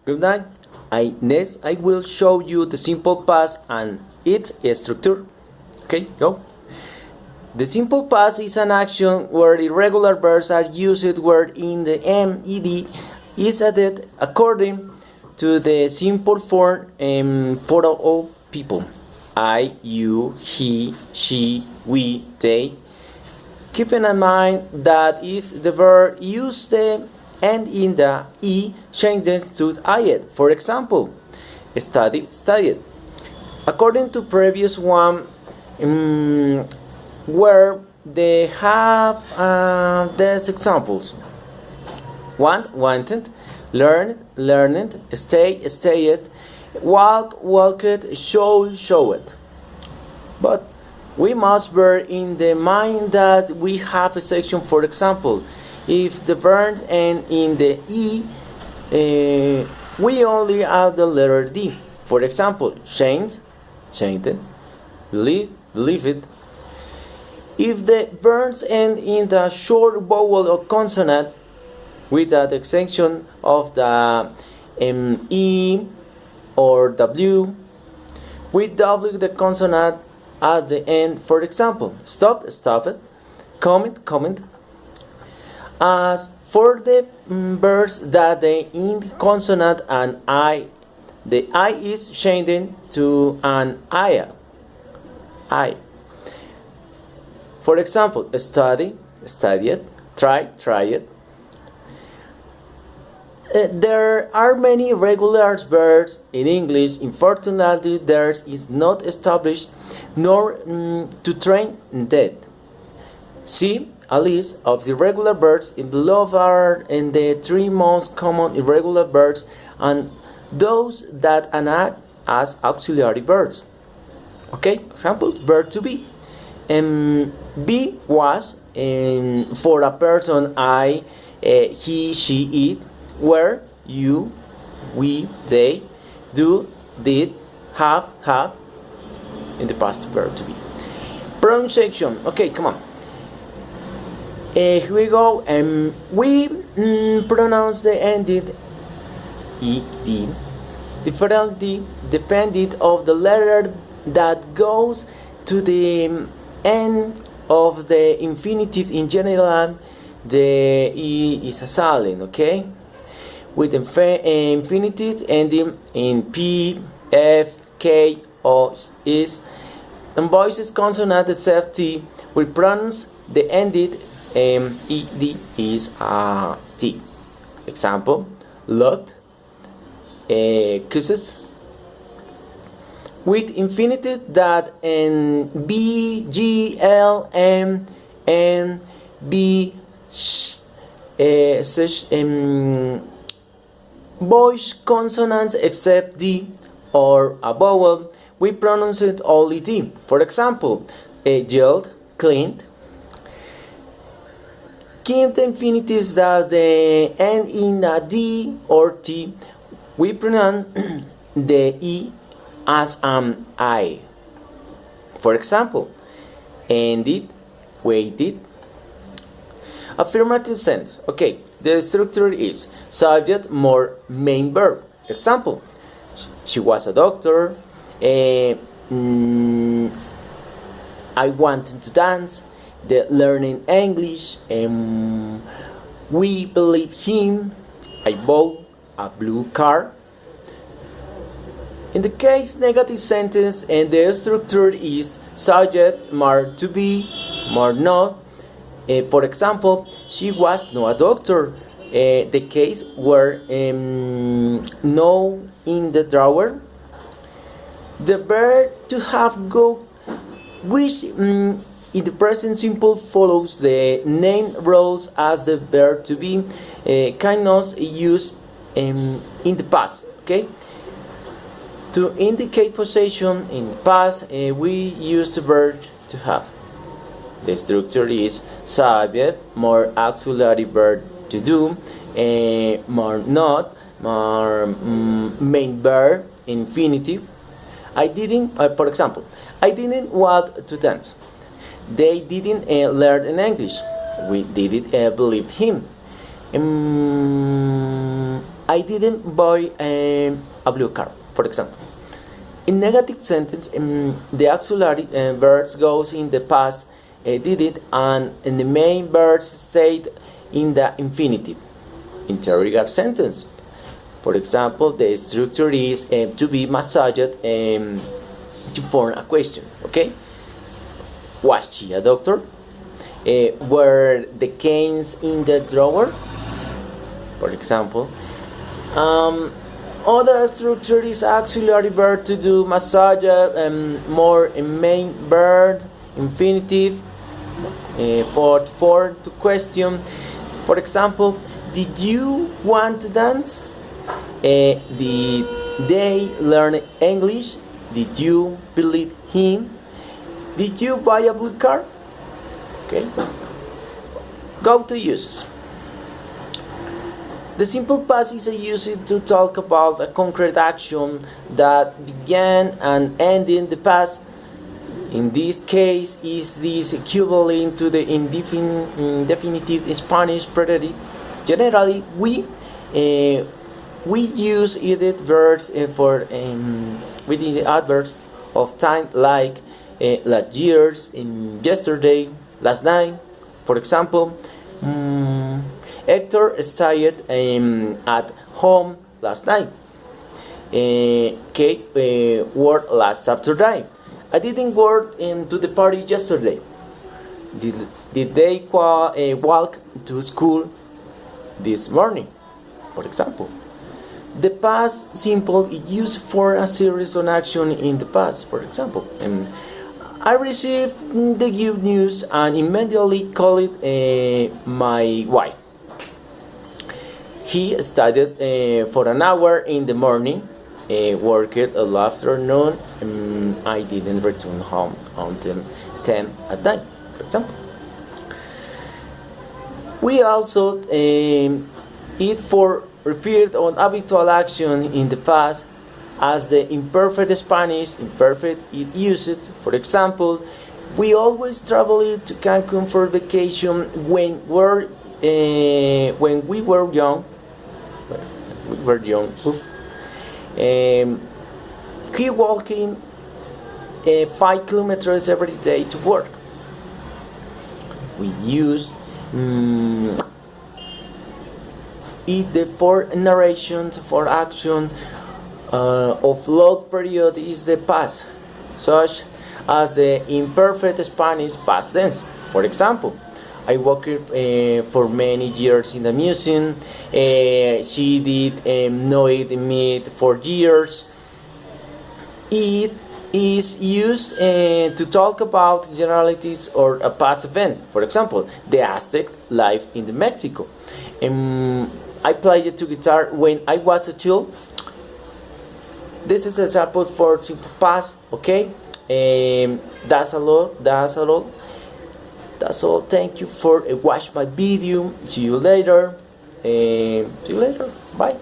Good night. Next I will show you the simple past and its structure. Okay, go. The simple past is an action where irregular verbs are used where in the ed is added according to the simple form for all people. I, you, he, she, we, they. Keeping in mind that if the verb used the and in the e changes to IED. For example, study, studied. According to previous one, where they have these examples: want, wanted, learned, learned, stay, stayed, walk, walked, show, showed. But we must bear in the mind that we have a section. For example, if the verb end in the e, we only have the letter d. For example, changed, changed, believe, believed. If the verbs end in the short vowel or consonant, with the exception of the e or w, we double the consonant at the end. For example, stop, stopped, comment, comment. As for the verbs that the in consonant and I, the I is changing to an I. For example, study, studied, try, tried. There are many regular verbs in English. Unfortunately, there is not established nor to train that. See a list of the irregular verbs in below are in the three most common irregular verbs and those that act as auxiliary verbs. Okay, examples: verb to be. Be was for a person: I, he, she, it. Were, you, we, they. Do, did, have in the past verb to be. Pronunciation. Okay, come on. Here we go. We pronounce the ended ed differently depending of the letter that goes to the end of the infinitive. In general, the e is a silent. Okay, with infinitive ending in p, f, k, o, is, and voices consonant except t. We pronounce the ended ed is a t. Example: looked, kissed. With infinitive that n, b, g, l, m, n, b, such voice consonants except d or a vowel, we pronounce it only t. For example, yelled, cleaned. Keep the infinitives that the end in a d or t, we pronounce the e as I. For example, ended, waited. Affirmative sense. Okay, the structure is subject more main verb. Example: she was a doctor. I wanted to dance. The learning English. We believe him. I bought a blue car. In the case negative sentence, and the structure is subject more to be, more not. For example, she was not a doctor. The case where no in the drawer. The verb to have go, which in the present simple follows the name roles as the verb to be, cannot use in the past. Okay. To indicate possession in the past, we use the verb to have. The structure is subject, more auxiliary verb to do, more not, more main verb, infinitive. I didn't, for example, I didn't want to dance. They didn't learn in English. We didn't believe him. I didn't buy a blue car, for example. In negative sentence, the auxiliary verb goes in the past, did it, and in the main verb stayed in the infinitive. Interrogative sentence. For example, the structure is to be massaged to form a question. Okay? Was she a doctor? Were the canes in the drawer? For example. Other structure is auxiliary verb to do massage, more main verb, infinitive, for to question. For example, did you want to dance? Did they learn English? Did you believe him? Did you buy a blue car? Okay. Go to use. The simple past is used to talk about a concrete action that began and ended in the past. In this case, is this equivalent to the indefinitive Spanish preterite? Generally, we use edit verbs for within the adverbs of time, like last years, yesterday, last night. For example, Hector stayed at home last night. Kate worked last Saturday. I didn't work to the party yesterday. Did they walk to school this morning? For example. The past simple is used for a series of action in the past. For example, I received the good news and immediately called my wife. He studied for an hour in the morning, worked all afternoon, I didn't return home until 10 at night, for example. We also it for repeat on habitual action in the past as the imperfect Spanish imperfect is used. For example, we always traveled to Cancun for vacation when we were young. He walking 5 kilometers every day to work. We use it for narrations for action of long period is the past, such as the imperfect Spanish past tense. For example, I worked for many years in the museum. She did know me for years. It is used to talk about generalities or a past event. For example, the Aztec life in the Mexico. I played the guitar when I was a child. This is an example for simple past. Okay, that's all. That's all. Thank you for watching my video. See you later. Bye.